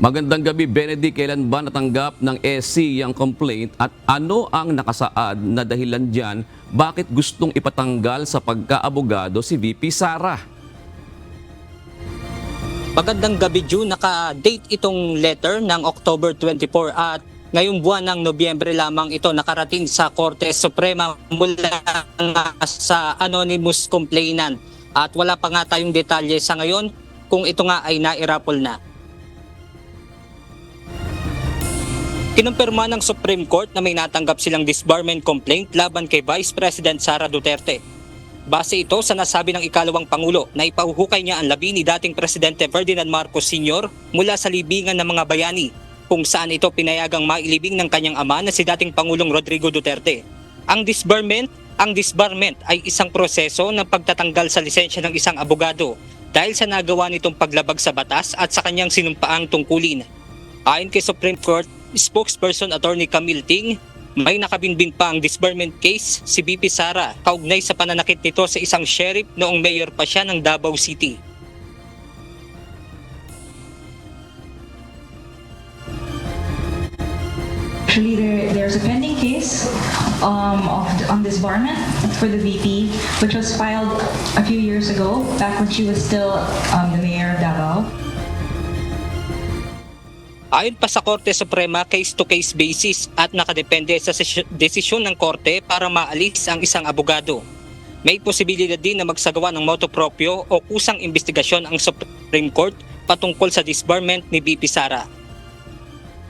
Magandang gabi, Benedict. Kailan ba natanggap ng SC ang complaint at ano ang nakasaad na dahilan dyan? Bakit gustong ipatanggal sa pagkaabogado si VP Sara? Magandang gabi, June. Naka-date itong letter ng October 24 at ngayong buwan ng Nobyembre lamang ito nakarating sa Korte Suprema mula sa anonymous complainant. At wala pa nga tayong detalye sa ngayon kung ito nga ay nairapol na. Kinumpirma ng Supreme Court na may natanggap silang disbarment complaint laban kay Vice President Sara Duterte. Base ito sa nasabi ng ikalawang Pangulo na ipauhukay niya ang labi ni dating Presidente Ferdinand Marcos Sr. mula sa libingan ng mga bayani, kung saan ito pinayagang mailibing ng kanyang ama na si dating Pangulong Rodrigo Duterte. Ang disbarment ay isang proseso ng pagtatanggal sa lisensya ng isang abogado dahil sa nagawa nitong paglabag sa batas at sa kanyang sinumpaang tungkulin. Ayon kay Supreme Court spokesperson Attorney Camille Ting, may nakabinbin pa ang disbarment case si VP Sara kaugnay sa pananakit nito sa isang sheriff noong mayor pa siya ng Davao City. Actually, there's a pending case on disbarment for the VP, which was filed a few years ago, back when she was still the mayor of Davao. Ayon pa sa Korte Suprema, case-to-case basis at nakadepende sa desisyon ng Korte para maalis ang isang abogado. May posibilidad din na magsagawa ng motu proprio o kusang investigasyon ang Supreme Court patungkol sa disbarment ni VP Sara.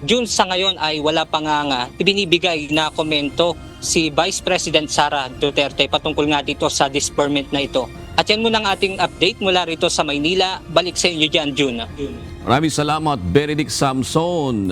June, sa ngayon ay wala pa nga ibinibigay na komento si Vice President Sara Duterte patungkol nga dito sa disbarment na ito. At yan muna ang ating update mula rito sa Maynila. Balik sa inyo dyan, June. Maraming salamat, Benedict Samson.